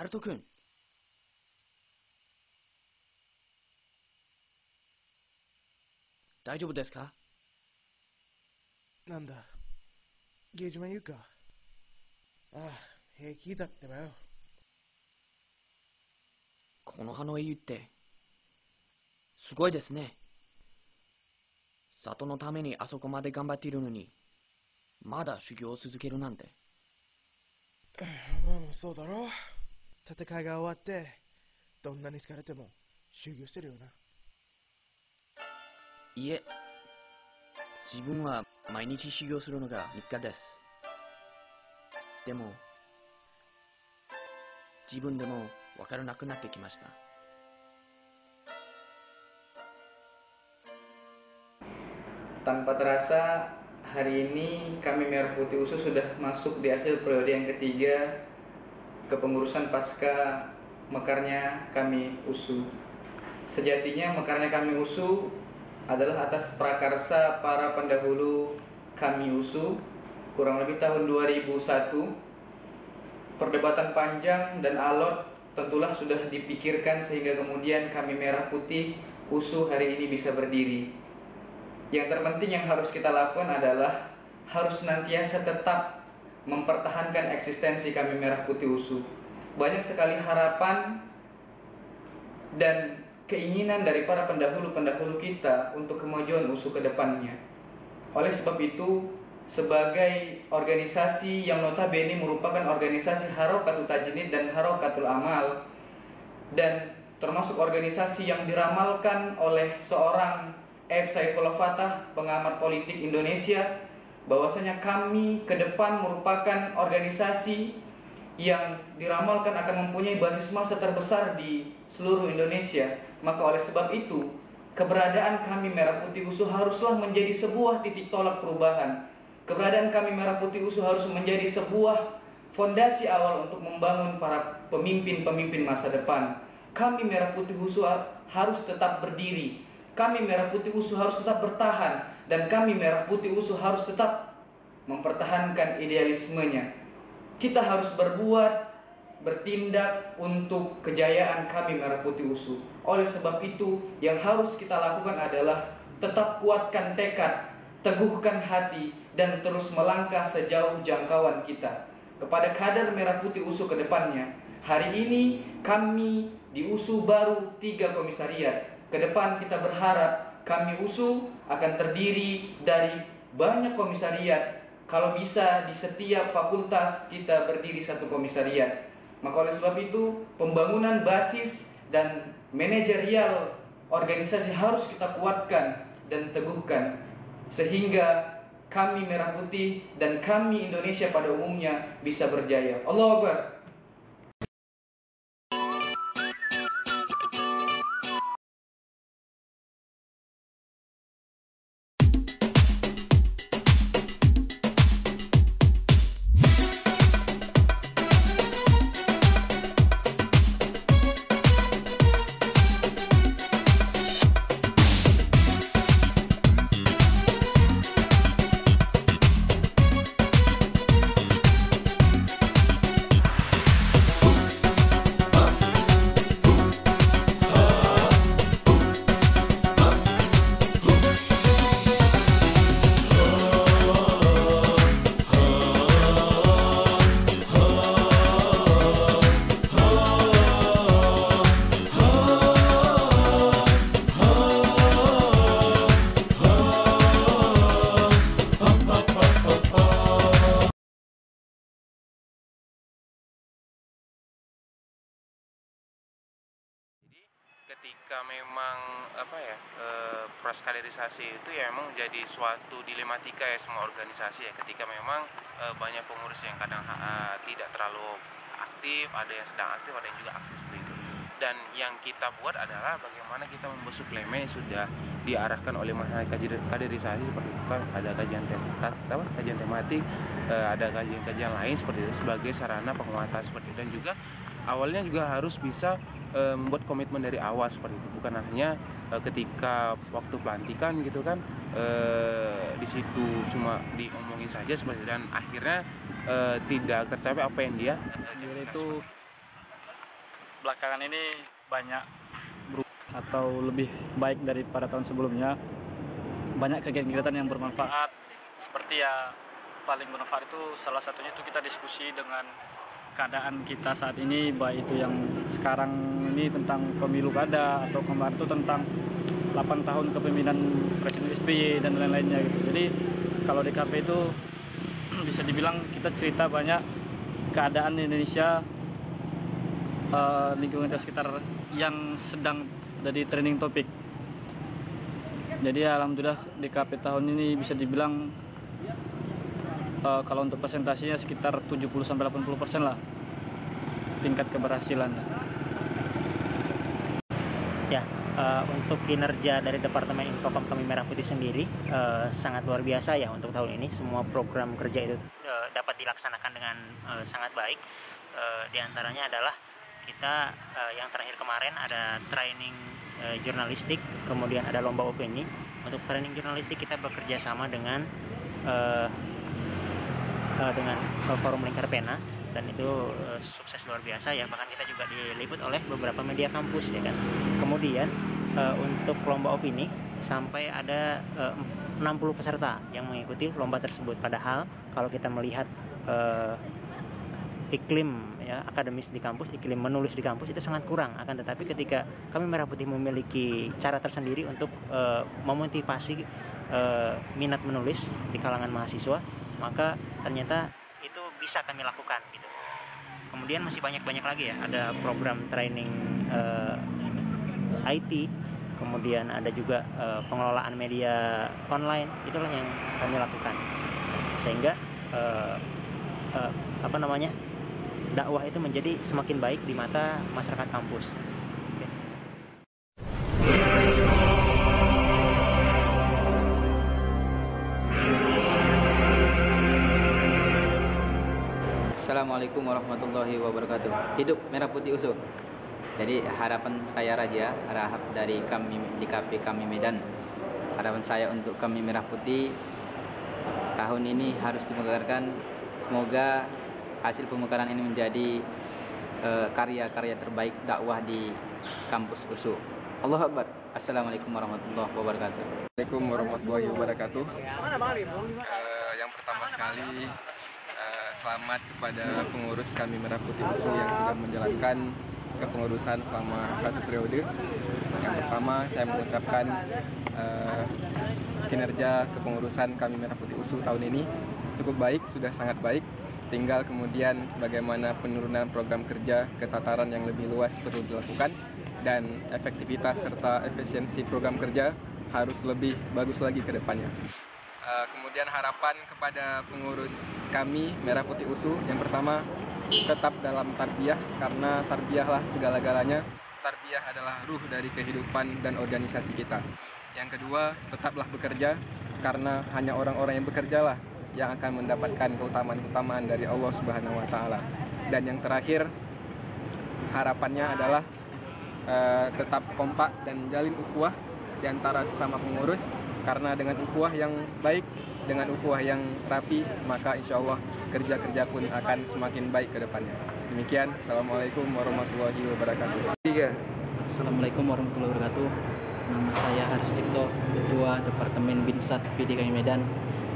ナルト君。大丈夫ですか？なんだ、ゲージマン言うか。ああ、平気だってばよ。この葉の英雄ってすごいですね。里のためにあそこまで頑張っているのに、まだ修行を続けるなんて。まあそうだろう。戦いが終わって、どんなに疲れても修行してるよな。いえ、自分は毎日修行するのが日課です。でも、自分でもわからなくなってきました。Tanpa terasa, hari ini kami Merah Putih USU sudah masuk di akhir periode yang ketiga kepengurusan pasca mekarnya kami USU. Sejatinya mekarnya kami USU adalah atas prakarsa para pendahulu kami USU kurang lebih tahun 2001. Perdebatan panjang dan alot tentulah sudah dipikirkan sehingga kemudian kami Merah Putih USU hari ini bisa berdiri. Yang terpenting yang harus kita lakukan adalah harus senantiasa tetap mempertahankan eksistensi kami Merah Putih USU. Banyak sekali harapan dan keinginan dari para pendahulu-pendahulu kita untuk kemajuan USU ke depannya. Oleh sebab itu, sebagai organisasi yang notabene merupakan organisasi Harokatul Tajnid dan Harokatul Amal, dan termasuk organisasi yang diramalkan oleh seorang Eb Saifullah Fatah, pengamat politik Indonesia, bahwasanya kami ke depan merupakan organisasi yang diramalkan akan mempunyai basis massa terbesar di seluruh Indonesia. Maka oleh sebab itu, keberadaan kami Merah Putih USU haruslah menjadi sebuah titik tolak perubahan. Keberadaan kami Merah Putih USU harus menjadi sebuah fondasi awal untuk membangun para pemimpin-pemimpin masa depan. Kami Merah Putih USU harus tetap berdiri. Kami Merah Putih USU harus tetap bertahan. Dan kami Merah Putih USU harus tetap mempertahankan idealismenya. Kita harus bertindak untuk kejayaan kami Merah Putih USU. Oleh sebab itu, yang harus kita lakukan adalah tetap kuatkan tekad, teguhkan hati, dan terus melangkah sejauh jangkauan kita. Kepada kader Merah Putih USU ke depannya, hari ini kami di USU baru 3 komisariat. Ke depan kita berharap kami USU akan terdiri dari banyak komisariat. Kalau bisa di setiap fakultas kita berdiri 1 komisariat. Maka oleh sebab itu, pembangunan basis dan manajerial organisasi harus kita kuatkan dan teguhkan, sehingga kami Merah Putih dan kami Indonesia pada umumnya bisa berjaya. Allahu Akbar. Ketika memang proses kaderisasi itu ya memang jadi suatu dilematika ya semua organisasi ya, ketika memang banyak pengurus yang kadang tidak terlalu aktif, ada yang sedang aktif, ada yang juga aktif seperti itu. Dan yang kita buat adalah bagaimana kita membuat suplemen yang sudah diarahkan oleh masalah kaderisasi seperti itu kan, ada kajian tematik, ada kajian lain seperti itu sebagai sarana penguatan seperti itu. Dan juga awalnya juga harus bisa membuat komitmen dari awal seperti itu, bukan hanya ketika waktu pelantikan gitu kan, di situ cuma diomongin saja seperti itu, dan akhirnya tidak tercapai apa yang dia itu belakangan ini banyak berubah atau lebih baik daripada tahun sebelumnya. Banyak kegiatan-kegiatan yang bermanfaat, seperti ya paling bermanfaat itu salah satunya itu kita diskusi dengan keadaan kita saat ini, baik itu yang sekarang ini tentang pemilu kada atau kemarin itu tentang 8 tahun kepemimpinan Presiden SBY dan lain-lainnya gitu. Jadi kalau DKP itu bisa dibilang kita cerita banyak keadaan di Indonesia, lingkungan sekitar yang sedang jadi trending topik. Jadi alhamdulillah DKP tahun ini bisa dibilang kalau untuk presentasinya sekitar 70-80% lah tingkat keberhasilannya. Ya, untuk kinerja dari Departemen Infocom Kami Merah Putih sendiri sangat luar biasa ya untuk tahun ini. Semua program kerja itu dapat dilaksanakan dengan sangat baik. Di antaranya adalah kita yang terakhir kemarin ada training jurnalistik, kemudian ada lomba opini. Untuk training jurnalistik kita bekerja sama dengan Forum Lingkar Pena, dan itu sukses luar biasa ya, bahkan kita juga diliput oleh beberapa media kampus ya kan. Kemudian untuk lomba opini sampai ada 60 peserta yang mengikuti lomba tersebut, padahal kalau kita melihat iklim ya akademis di kampus, iklim menulis di kampus itu sangat kurang. Akan tetapi ketika Kami Merah Putih memiliki cara tersendiri untuk memotivasi minat menulis di kalangan mahasiswa, maka ternyata itu bisa kami lakukan gitu. Kemudian masih banyak lagi ya, ada program training IT, kemudian ada juga pengelolaan media online, itulah yang kami lakukan sehingga dakwah itu menjadi semakin baik di mata masyarakat kampus. Oke. Assalamualaikum warahmatullahi wabarakatuh. Hidup Merah Putih USU. Jadi harapan saya Raja, harap dari kami di KP kami Medan, harapan saya untuk Kami Merah Putih tahun ini harus dimegarkan. Semoga hasil pemekaran ini menjadi karya-karya terbaik dakwah di kampus USU. Allahu Akbar. Assalamualaikum warahmatullahi wabarakatuh. Assalamualaikum warahmatullahi wabarakatuh. Yang pertama sekali selamat kepada pengurus Kami Merah Putih USU yang sudah menjalankan kepengurusan selama 1 periode. Yang pertama saya mengucapkan kinerja kepengurusan Kami Merah Putih USU tahun ini cukup baik, sudah sangat baik. Tinggal kemudian bagaimana penurunan program kerja ke tataran yang lebih luas perlu dilakukan, dan efektivitas serta efisiensi program kerja harus lebih bagus lagi ke depannya. Kemudian harapan kepada pengurus Kami Merah Putih USU, yang pertama tetap dalam tarbiyah, karena tarbiyahlah segala-galanya. Tarbiyah adalah ruh dari kehidupan dan organisasi kita. Yang kedua, tetaplah bekerja, karena hanya orang-orang yang bekerjalah yang akan mendapatkan keutamaan-keutamaan dari Allah Subhanahu wa Ta'ala. Dan yang terakhir, harapannya adalah tetap kompak dan jalin ukhuwah di antara sesama pengurus, karena dengan ukhuwah yang baik, dengan ukhuwah yang rapi, maka insya Allah kerja-kerja pun akan semakin baik ke depannya. Demikian, Assalamualaikum warahmatullahi wabarakatuh. Assalamualaikum warahmatullahi wabarakatuh. Nama saya Haris Cipto, Ketua Departemen Binsat PD Kami Medan.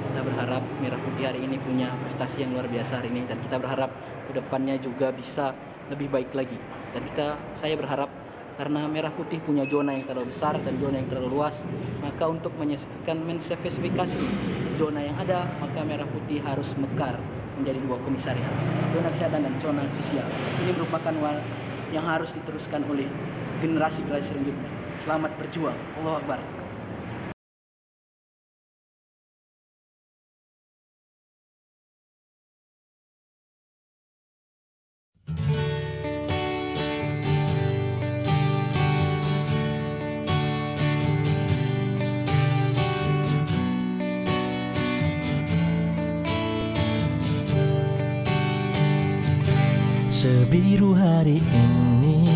Kita berharap Merah Putih hari ini punya prestasi yang luar biasa hari ini, dan kita berharap kedepannya juga bisa lebih baik lagi. Dan saya berharap karena Merah Putih punya zona yang terlalu besar dan zona yang terlalu luas, maka untuk menspesifikasi zona yang ada, maka Merah Putih harus mekar menjadi 2 komisariat, zona kesehatan dan zona sosial. Ini merupakan yang harus diteruskan oleh generasi selanjutnya. Selamat berjuang. Allahu Akbar. Sebiru hari ini,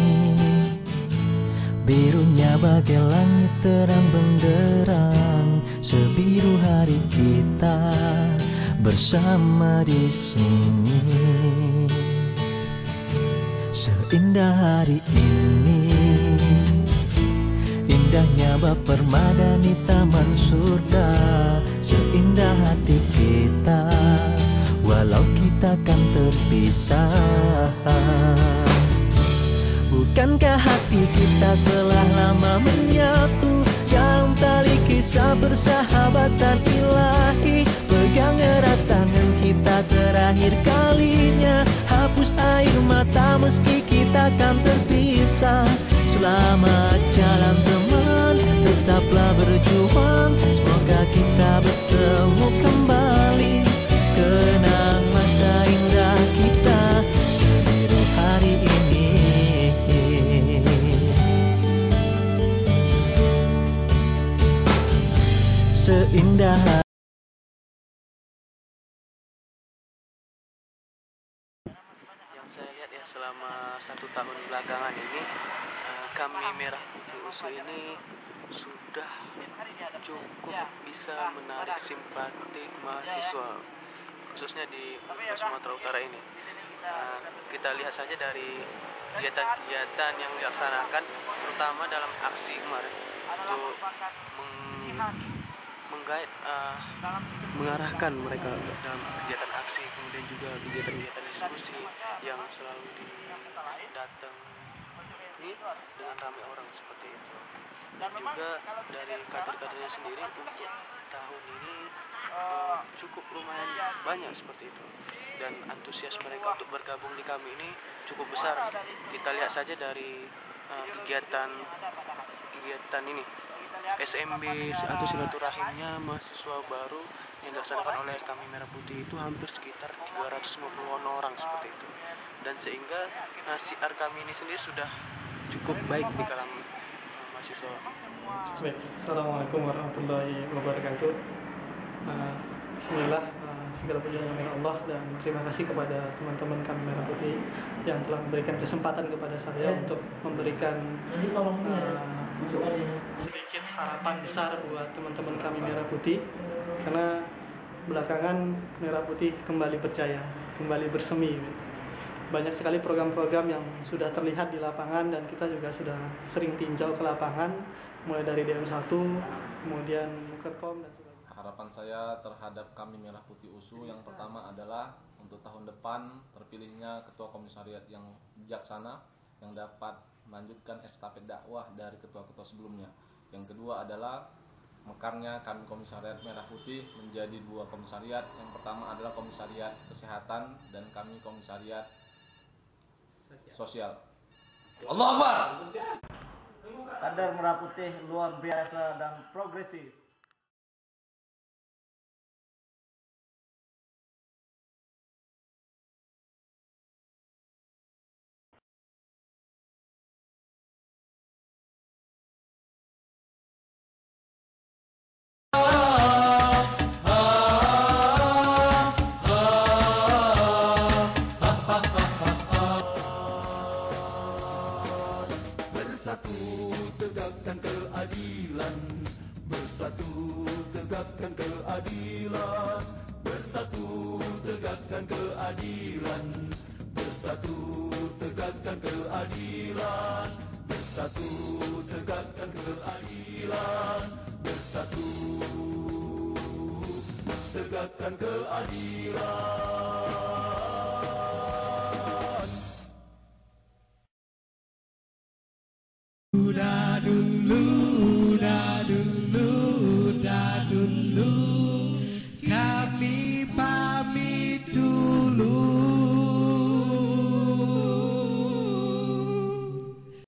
birunya bagai langit terang benderang. Sebiru hari kita bersama di sini. Seindah hari ini, indahnya bab permadani taman surga. Seindah hati kita, walau kita kan terpisah. Bukankah hati kita telah lama menyatu dalam tali kisah persahabatan ilahi? Pegang erat tangan kita terakhir kalinya, hapus air mata meski kita kan terpisah. Selamat jalan teman, tetaplah berjuang, semoga kita bertemu kembali. Kenang masa indah kita sebiru hari ini. Seindah yang saya lihat ya selama 1 tahun belakangan ini, kami Merah Putih USU ini sudah cukup bisa menarik simpati mahasiswa, khususnya di Sumatera Utara ini. Kita lihat saja dari kegiatan-kegiatan yang dilaksanakan, terutama dalam aksi kemarin untuk mengarahkan mereka dalam kegiatan aksi, kemudian juga kegiatan-kegiatan diskusi yang selalu datang ini dengan ramai orang seperti itu. Dan juga dari kader-kadernya sendiri untuk tahun ini cukup lumayan banyak seperti itu, dan antusias mereka untuk bergabung di kami ini cukup besar. Kita lihat saja dari kegiatan ini, SMB atau silaturahimnya mahasiswa baru yang dilaksanakan oleh kami Merah Putih itu hampir sekitar 350 orang seperti itu, dan sehingga siar kami ini sendiri sudah cukup baik di kalangan mahasiswa. Baik, Assalamualaikum warahmatullahi wabarakatuh. Alhamdulillah, segala puji hanya milik Allah, dan terima kasih kepada teman-teman kami Merah Putih yang telah memberikan kesempatan kepada saya untuk memberikan sedikit harapan besar buat teman-teman kami Merah Putih, karena belakangan Merah Putih kembali berjaya, kembali bersemi. Banyak sekali program-program yang sudah terlihat di lapangan, dan kita juga sudah sering tinjau ke lapangan, mulai dari DM1, kemudian Mukerkom dan sebagainya. Harapan saya terhadap kami Merah Putih USU yang pertama adalah untuk tahun depan terpilihnya ketua komisariat yang bijaksana yang dapat melanjutkan estafet dakwah dari ketua-ketua sebelumnya. Yang kedua adalah mekarnya kami komisariat Merah Putih menjadi 2 komisariat. Yang pertama adalah komisariat kesehatan dan kami komisariat sosial. Allahu Akbar. Kader Merah Putih luar biasa dan progresif. Dulu, kami